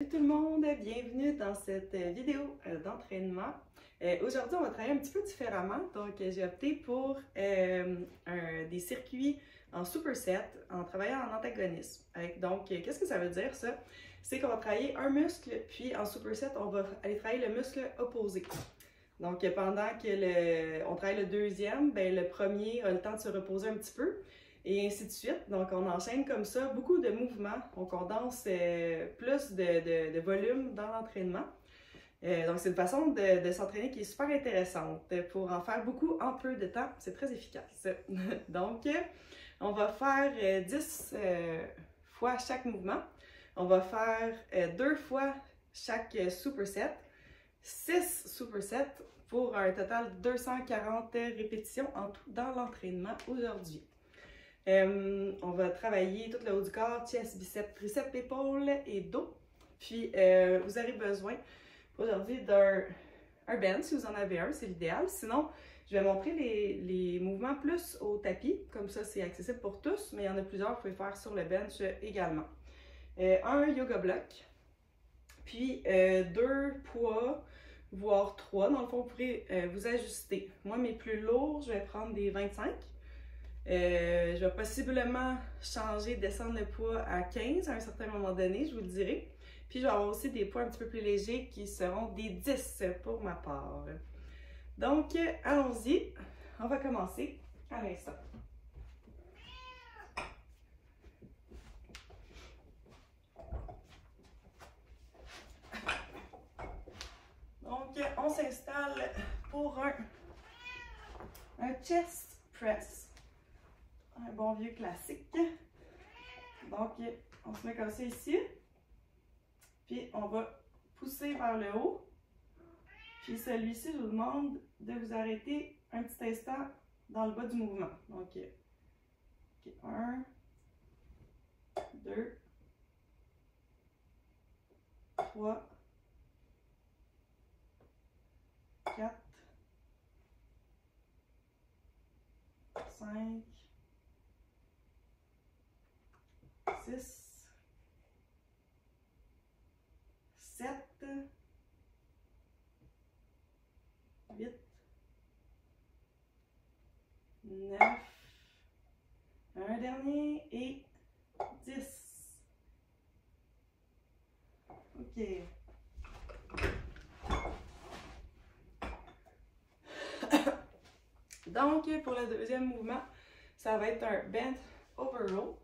Salut tout le monde, bienvenue dans cette vidéo d'entraînement. Aujourd'hui, on va travailler un petit peu différemment. Donc, j'ai opté pour des circuits en superset en travaillant en antagonisme. Donc, qu'est-ce que ça veut dire ça? C'est qu'on va travailler un muscle, puis en superset, on va aller travailler le muscle opposé. Donc, pendant que on travaille le deuxième, ben, le premier a le temps de se reposer un petit peu. Et ainsi de suite. Donc, on enchaîne comme ça, beaucoup de mouvements. On condense plus de volume dans l'entraînement. Donc, c'est une façon de s'entraîner qui est super intéressante pour en faire beaucoup en peu de temps. C'est très efficace. Donc, on va faire 10 fois chaque mouvement. On va faire 2 fois chaque superset, 6 supersets pour un total de 240 répétitions en tout dans l'entraînement aujourd'hui. On va travailler tout le haut du corps, chest, biceps, triceps, épaules et dos. Puis, vous aurez besoin aujourd'hui d'un bench, si vous en avez un, c'est l'idéal. Sinon, je vais montrer les mouvements plus au tapis. Comme ça, c'est accessible pour tous, mais il y en a plusieurs que vous pouvez faire sur le bench également. Un yoga block, puis 2 poids, voire 3. Dans le fond, vous pourrez vous ajuster. Moi, mes plus lourds, je vais prendre des 25. Je vais possiblement changer, descendre le poids à 15 à un certain moment donné, je vous le dirai. Puis je vais avoir aussi des poids un petit peu plus légers qui seront des 10 pour ma part. Donc, allons-y. On va commencer à l'instant. Donc, on s'installe pour un chest press. Un bon vieux classique. Donc, on se met comme ça ici. Puis, on va pousser vers le haut. Puis, celui-ci, je vous demande de vous arrêter un petit instant dans le bas du mouvement. Donc, 1, 2, 3, 4, 5, 6, 7, 8, 9, un dernier et 10. OK. Donc, pour le deuxième mouvement, ça va être un bent over row.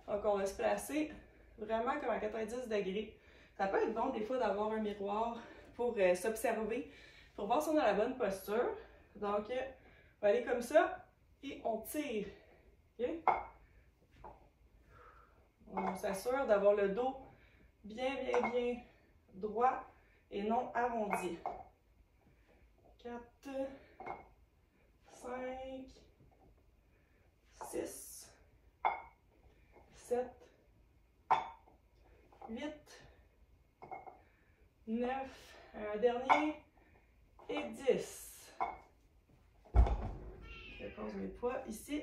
Donc, on va se placer vraiment comme à 90 degrés. Ça peut être bon des fois d'avoir un miroir pour s'observer, pour voir si on a la bonne posture. Donc, on va aller comme ça et on tire. Okay? On s'assure d'avoir le dos bien droit et non arrondi. 4, 5, 6, 7, 8, 9, un dernier et 10. Je pose mes poids ici.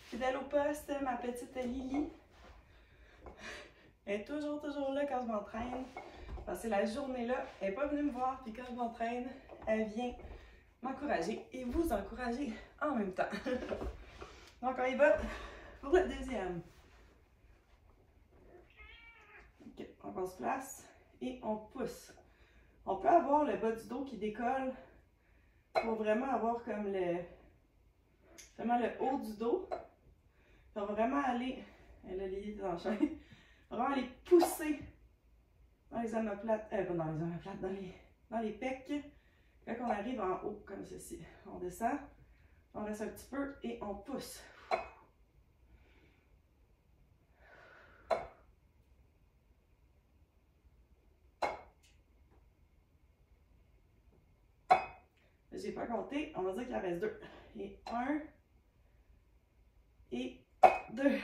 Fidèle au poste, ma petite Lily. Elle est toujours là quand je m'entraîne. Parce que la journée-là, elle n'est pas venue me voir, puis quand je m'entraîne, elle vient m'encourager et vous encourager en même temps. Donc, on y va pour le deuxième. OK, on se place et on pousse. On peut avoir le bas du dos qui décolle pour vraiment avoir comme le haut du dos. Puis on va vraiment aller, elle a les enchaînes, on va vraiment aller pousser dans les omoplates, pas dans les omoplates, dans les pecs. Quand on arrive en haut, comme ceci, on descend, on reste un petit peu et on pousse. J'ai pas compté, on va dire qu'il en reste 2. Et 1 et 2.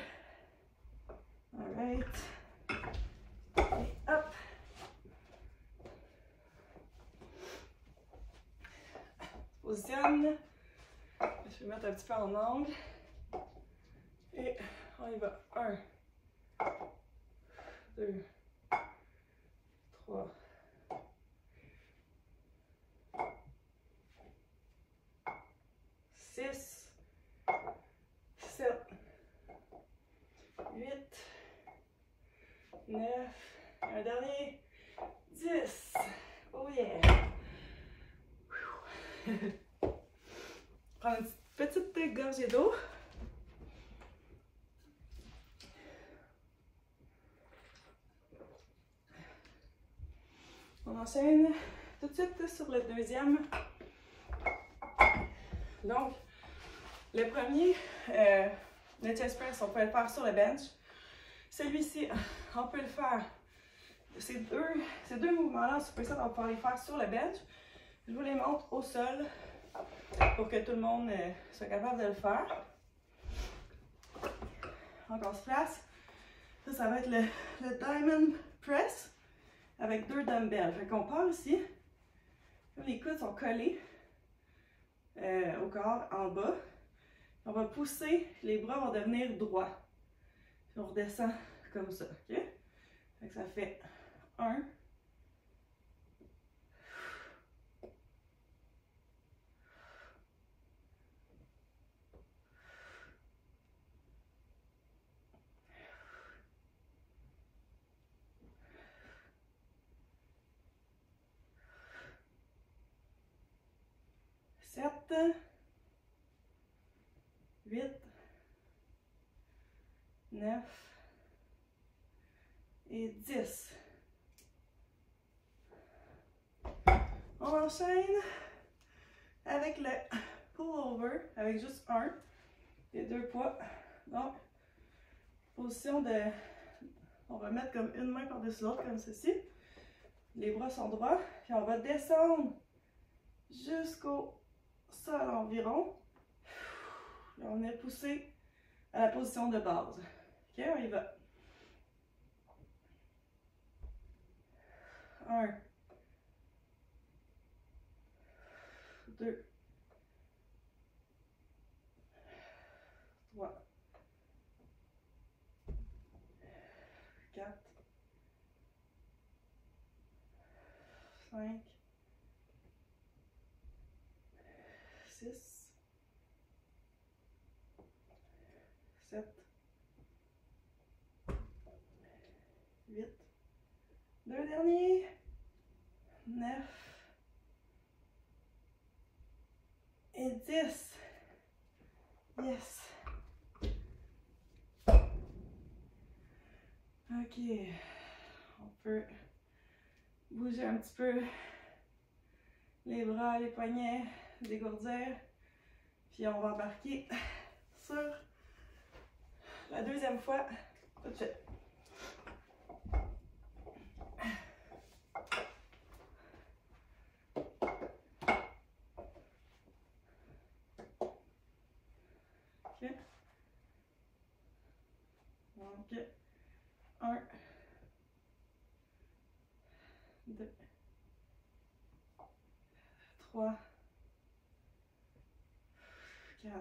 Alright. Et hop. Positionne. Je vais mettre un petit peu en angle. Et On y va. 1, 2, 3, 6, 7, 8, 9, un dernier, 10. Oh yeah! Prends une petite gorgée d'eau. On enchaîne tout de suite sur le deuxième. Donc, le premier, le chest press, on peut le faire sur le bench. Celui-ci, on peut le faire. Ces deux mouvements-là, on peut pouvoir les faire sur le bench. Je vous les montre au sol pour que tout le monde soit capable de le faire. Donc, on se place. Ça va être le diamond press avec 2 dumbbells. Fait qu'on part ici. Les coudes sont collés au corps en bas. On va pousser, les bras vont devenir droits. Puis on redescend comme ça. OK? Fait que ça fait 1. 7, 8, 9 et 10. On enchaîne avec le pull-over, avec juste 1 et 2 poids. Donc, position de... On va mettre comme une main par-dessus l'autre, comme ceci. Les bras sont droits. Puis on va descendre jusqu'au sol environ. Là, on est poussé à la position de base. OK, on y va. 1, 2, 3, 4, 5, 6, 7, 8, 2 derniers, 9 et 10. Yes. OK. On peut bouger un petit peu les bras, les poignets, dégourdir. Puis on va embarquer sur la deuxième fois tout de suite. OK. Donc, 1, 2, 3, 4,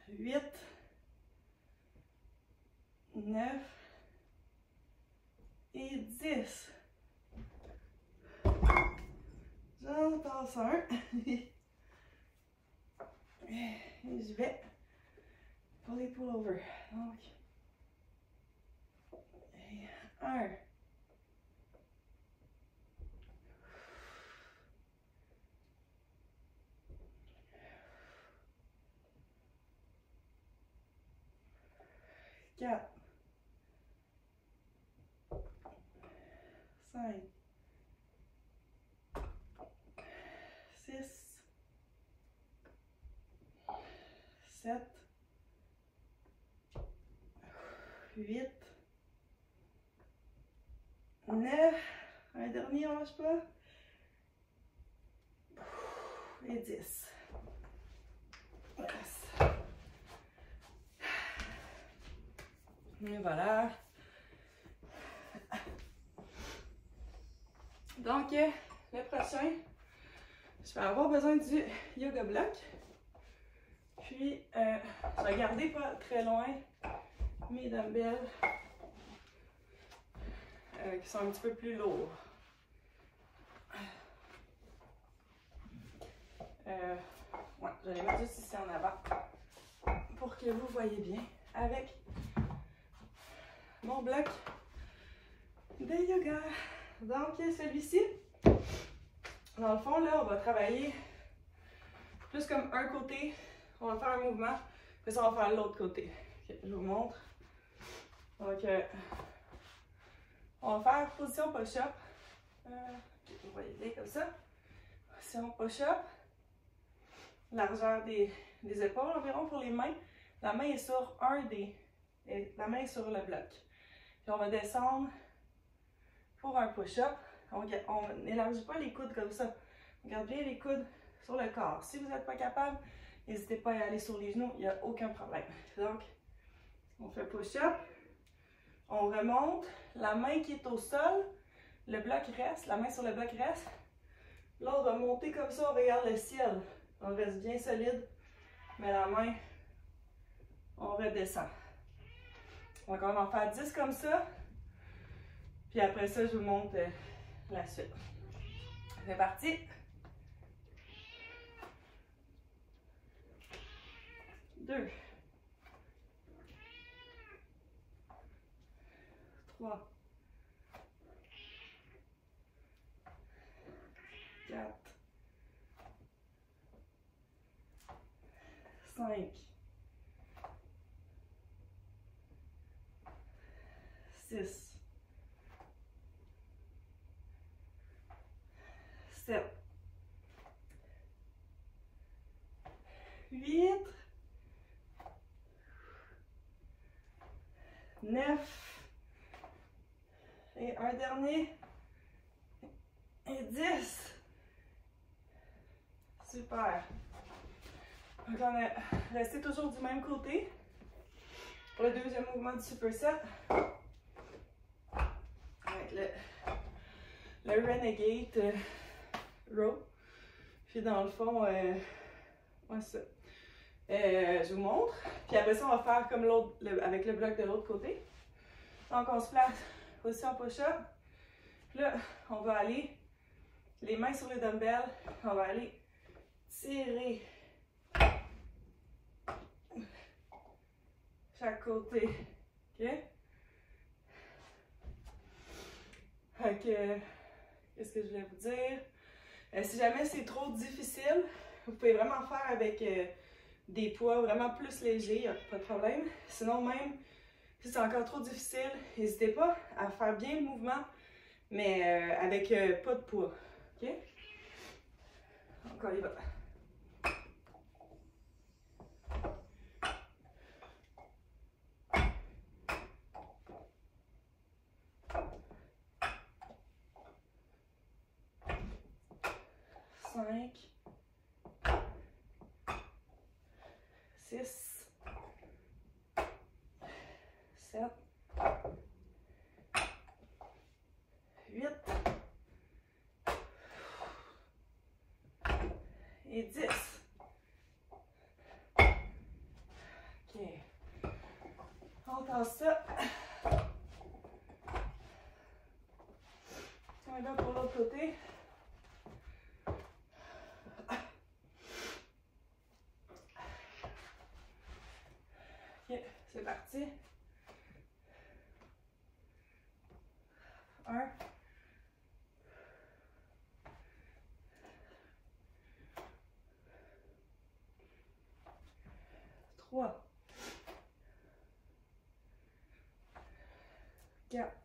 8, 9 et 10. J'en passe un. Et je vais pour les pull-over. Donc, 1, 4, 5, 6, 7, 8, 9, un dernier, on lâche pas, et 10. Yes. Et voilà. Donc, le prochain, je vais avoir besoin du yoga block. Puis, je vais garder pas très loin mes dumbbells qui sont un petit peu plus lourds. Ouais, je vais les mettre juste ici en avant pour que vous voyez bien avec mon bloc de yoga. Donc, celui-ci, dans le fond, là, on va travailler plus comme un côté. On va faire un mouvement, puis ça, on va faire l'autre côté. Okay, je vous montre. Donc, on va faire position push-up. Vous voyez bien comme ça. Position push-up. Largeur des épaules environ pour les mains. La main est sur la main est sur le bloc. Puis on va descendre pour un push-up. On n'élargit pas les coudes comme ça. On garde bien les coudes sur le corps. Si vous n'êtes pas capable, n'hésitez pas à aller sur les genoux, il n'y a aucun problème. Donc, on fait push-up. On remonte. La main qui est au sol, le bloc reste, la main sur le bloc reste. Là, on va monter comme ça, on regarde le ciel. On reste bien solide, mais la main, on redescend. Donc, on va en faire 10 comme ça. Puis après ça, je vous montre la suite. C'est parti. 2, 3, 4, 5, 6, 7, 8, 9, et un dernier, et 10. Super. Donc on est resté toujours du même côté. Pour le deuxième mouvement du superset, avec le Renegade Row. Puis dans le fond, ouais, ça. Je vous montre. Puis après ça, on va faire comme l'autre, avec le bloc de l'autre côté. Donc on se place, position push-up. Puis là, on va aller, les mains sur les dumbbells, on va aller tirer chaque côté. OK? Fait que, qu'est-ce que je voulais vous dire? Si jamais c'est trop difficile, vous pouvez vraiment faire avec des poids vraiment plus légers, il n'y a pas de problème. Sinon, même si c'est encore trop difficile, n'hésitez pas à faire bien le mouvement, mais avec pas de poids. OK? Donc, on y va. 5, 6, 7, 8 et 10. OK. On tasse ça. On va pour l'autre côté. OK, c'est parti. 1. 3. 4.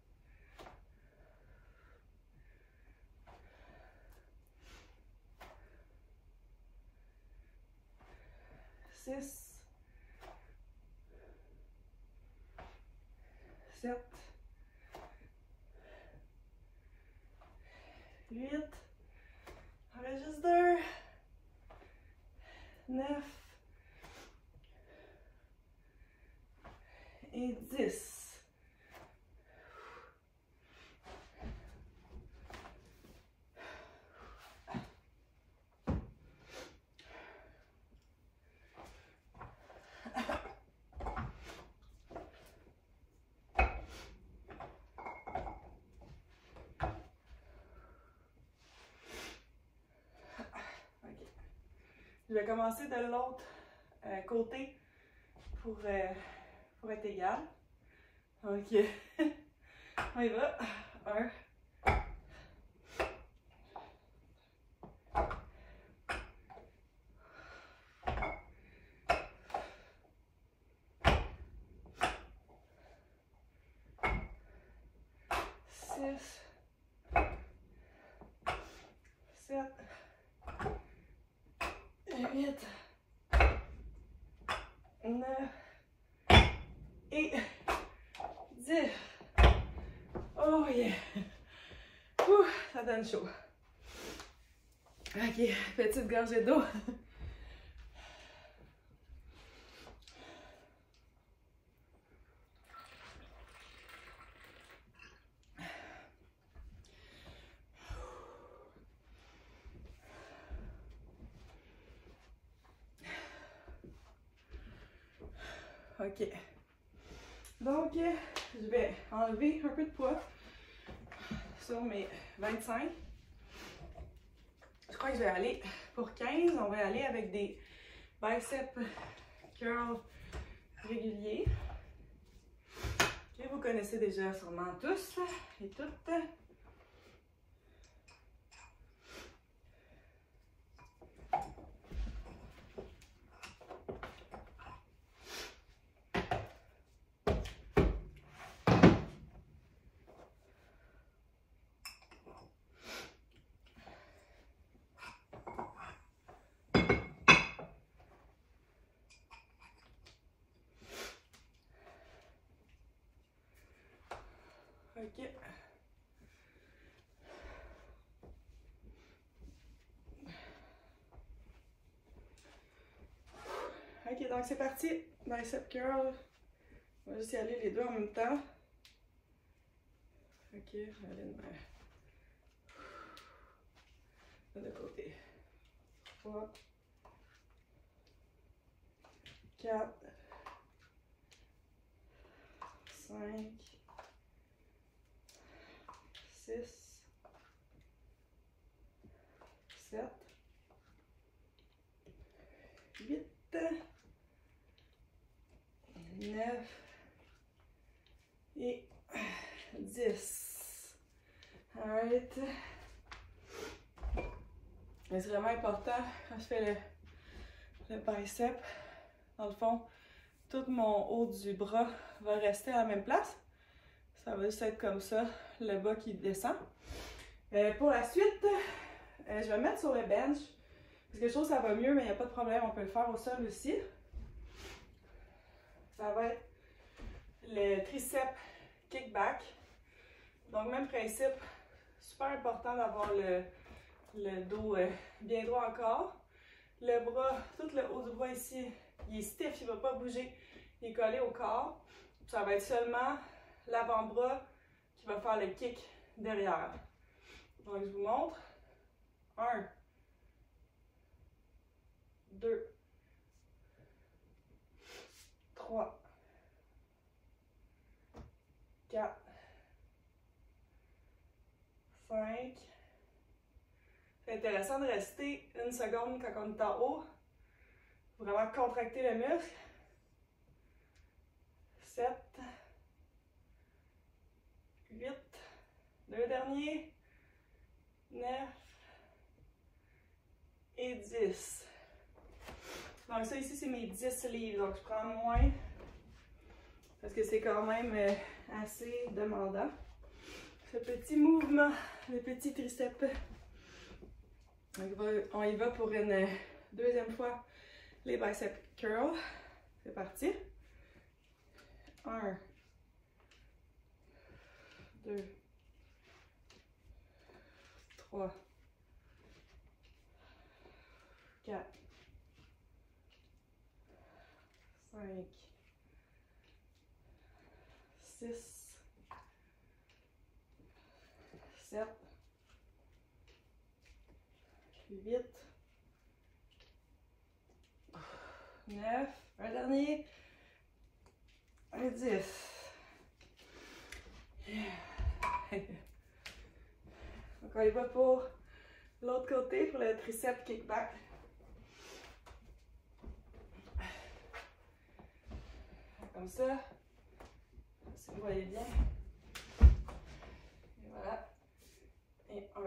6. 7. 8. On reste juste 2. 9. Et 10. Je vais commencer de l'autre côté pour être égal. Donc, on y va. 1. 6, 7, 8, 9 et 10. Oh yeah! Ouh, ça donne chaud. Ok, petite gorgée d'eau. Ok. Donc, je vais enlever un peu de poids sur mes 25. Je crois que je vais aller pour 15. On va aller avec des biceps curls réguliers. Que vous connaissez déjà sûrement tous et toutes. Ok. Ok, donc c'est parti. Bicep curl. On va juste y aller les deux en même temps. Ok, je vais aller de côté. 3, 4, 5, 6, 7, 8, 9 et 10. Alright. C'est vraiment important quand je fais le bicep. Dans le fond, tout mon haut du bras va rester à la même place. Ça va juste être comme ça, le bas qui descend. Pour la suite, je vais me mettre sur le bench. Parce que je trouve que ça va mieux, mais il n'y a pas de problème, on peut le faire au sol aussi. Ça va être le triceps kickback. Donc, même principe, super important d'avoir le dos bien droit encore. Le bras, tout le haut du bras ici, il est stiff, il ne va pas bouger, il est collé au corps. Ça va être seulement l'avant-bras qui va faire le kick derrière. Donc, je vous montre. 1, 2, 3, 4, 5. C'est intéressant de rester une seconde quand on est en haut. Vraiment contracter le muscle. 7, 8, deux derniers, 9 et 10. Donc ça ici c'est mes 10 livres, donc je prends moins parce que c'est quand même assez demandant. Ce petit mouvement, le petit triceps. On y va pour une deuxième fois les biceps curls. C'est parti. 1, 2, 3, 4, 5, 6, 7, 8, 9, un dernier, et 10. Donc on y va pour l'autre côté, pour le triceps kickback. comme ça. Si vous voyez bien. Et voilà. Et 1,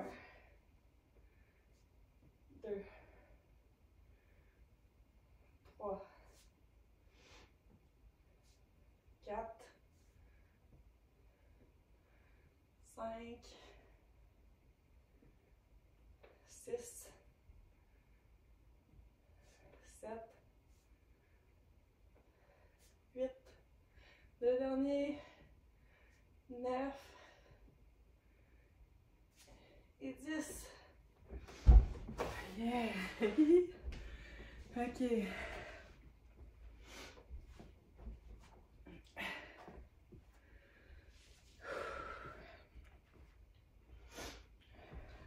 2, 3, 4, 5, 6, 7, 8, le dernier, 9 et 10. Yeah! OK.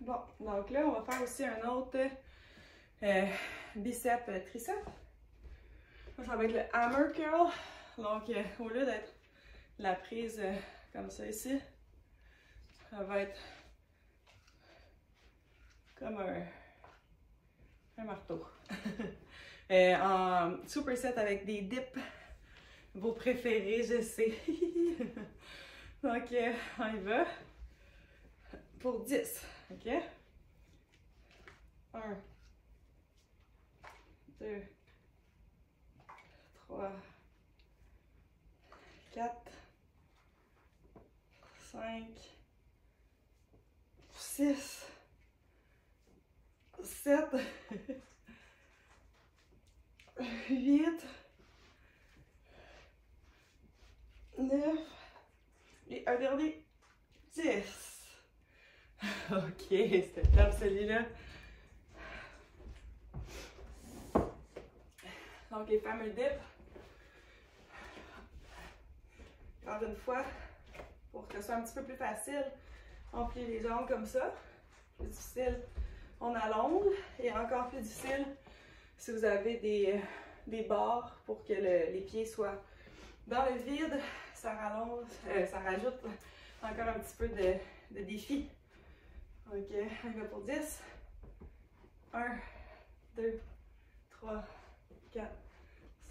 Bon, donc là, on va faire aussi un autre biceps triceps. Ça va être le hammer curl. Donc, au lieu d'être la prise comme ça ici, ça va être comme un marteau. En superset avec des dips, vos préférés, je sais. Donc, on y va pour 10. OK? 1, 2, 3, 4, 5, 6, 7, 8, 9 et un dernier 10. OK, c'était top celui-là. Donc les fameux dips. Encore une fois, pour que ce soit un petit peu plus facile, on plie les jambes comme ça. Plus difficile, on allonge. Et encore plus difficile, si vous avez des barres pour que les pieds soient dans le vide, ça rallonge, ça rajoute encore un petit peu de défi. OK, on va pour 10. 1, 2, 3, 4,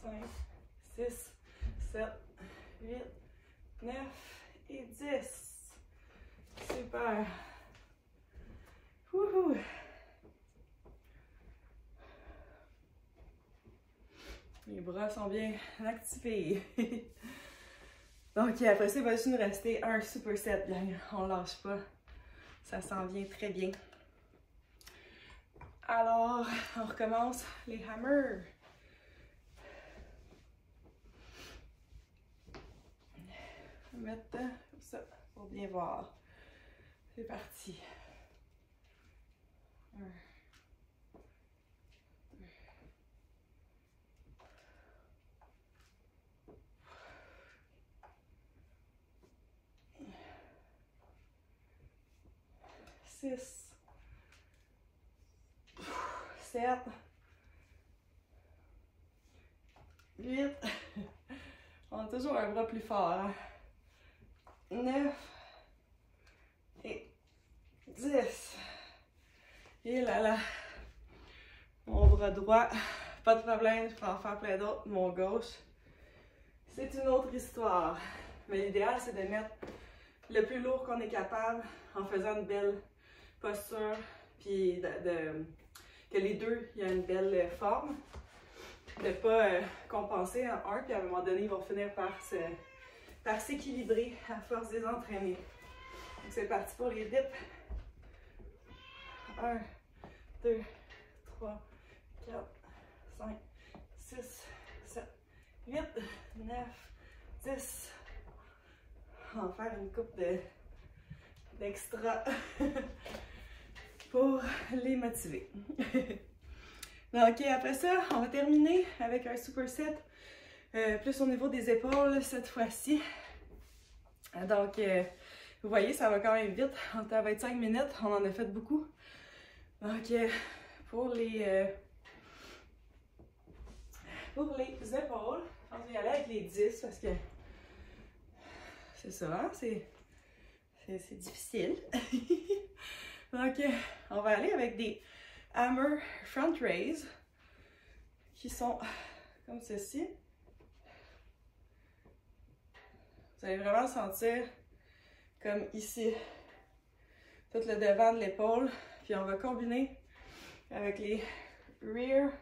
5, 6, 7, 8, 9 et 10. Super. Wouhou. Les bras sont bien activés. Donc après ça, il va juste nous rester un superset, gang. On lâche pas. Ça s'en vient très bien. Alors, on recommence les hammers. On va mettre comme ça pour bien voir. C'est parti. 1, 2, 6, 7, 8, on a toujours un bras plus fort, hein? 9 et 10. Et là là, mon bras droit, pas de problème, je peux en faire plein d'autres. Mon gauche, c'est une autre histoire. Mais l'idéal, c'est de mettre le plus lourd qu'on est capable en faisant une belle posture, puis que les deux, il y a une belle forme. De ne pas compenser en un, puis à un moment donné, ils vont finir par s'équilibrer à force de les entraîner. Donc c'est parti pour les dips. 1, 2, 3, 4, 5, 6, 7, 8, 9, 10. On va faire une coupe d'extra pour les motiver. Donc, après ça, on va terminer avec un superset plus au niveau des épaules cette fois-ci. Donc, vous voyez, ça va quand même vite. On est à 25 minutes, on en a fait beaucoup. Donc, pour les épaules, on va y aller avec les 10 parce que c'est ça, hein? C'est difficile. Donc, on va aller avec des hammer front raise qui sont comme ceci. Vous allez vraiment sentir comme ici, tout le devant de l'épaule. Puis on va combiner avec les rear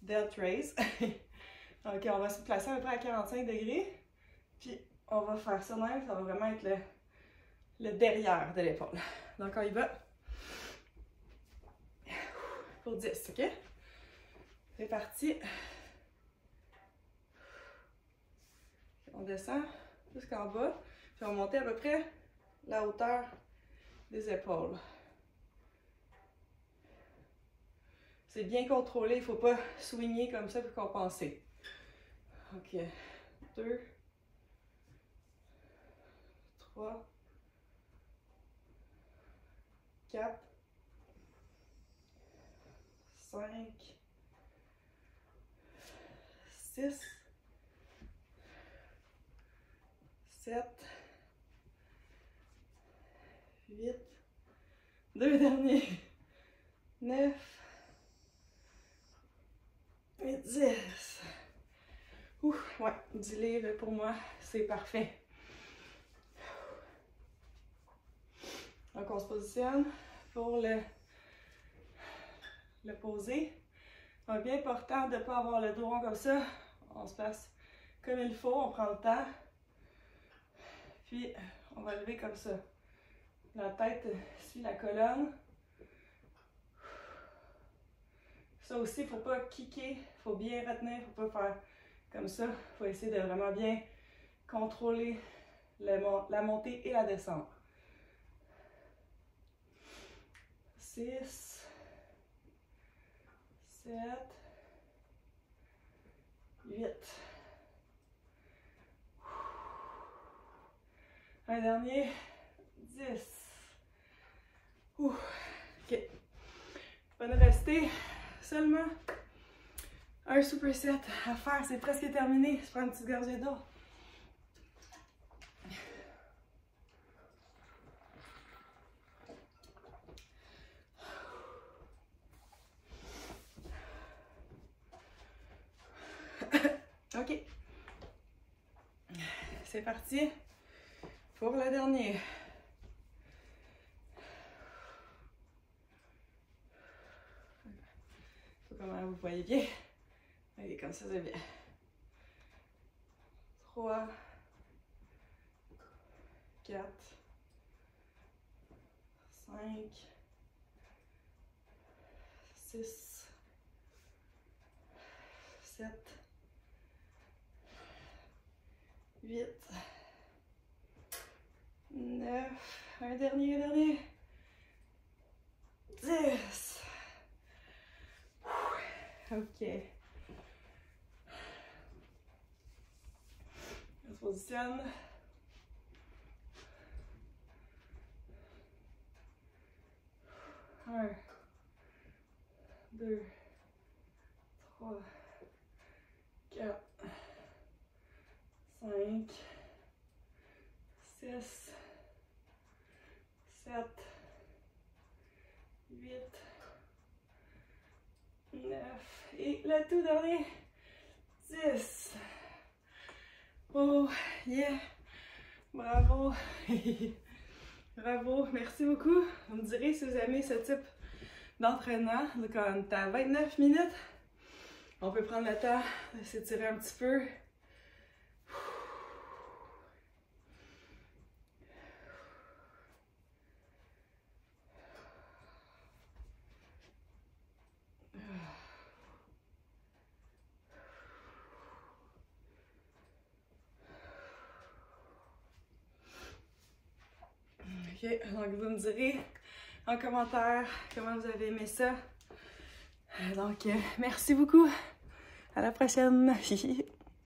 delt raise. Donc on va se placer à peu près à 45 degrés. Puis on va faire ça même, ça va vraiment être le derrière de l'épaule. Donc on y va. Pour 10, ok? C'est parti. On descend jusqu'en bas. Puis on va monter à peu près la hauteur des épaules. C'est bien contrôlé, il ne faut pas swinguer comme ça pour compenser. Ok. 2, 3, 4, 5, 6, 7, 8, 2 derniers, 9 et 10. Ouf, ouais, 10 livres pour moi, c'est parfait. Donc on se positionne pour le poser. Donc bien important de ne pas avoir le dos rond comme ça. On se place comme il faut, on prend le temps. Puis on va lever comme ça. La tête suit la colonne. Ça aussi, il ne faut pas kicker, il faut bien retenir, il ne faut pas faire comme ça. Il faut essayer de vraiment bien contrôler la montée et la descente. 6, 7, 8. Un dernier, 10. Ok. Il va nous rester seulement un superset à faire. C'est presque terminé. Je prends une petite gorgée d'eau. Ok. C'est parti pour le dernier. Je sais pas comment vous voyez bien. Allez, comme ça, c'est bien. 3, 4, 5, 6, 7, 8, 9, un dernier, 10. Ok. On se positionne. Un, 2, 3, 4, 5, 6, 7, 8, 9 et le tout dernier, 10. Oh, yeah! Bravo! Bravo! Merci beaucoup! Vous me direz si vous aimez ce type d'entraînement. Quand on est à 29 minutes, on peut prendre le temps de s'étirer un petit peu. Ok, donc vous me direz en commentaire comment vous avez aimé ça. Donc, merci beaucoup. À la prochaine.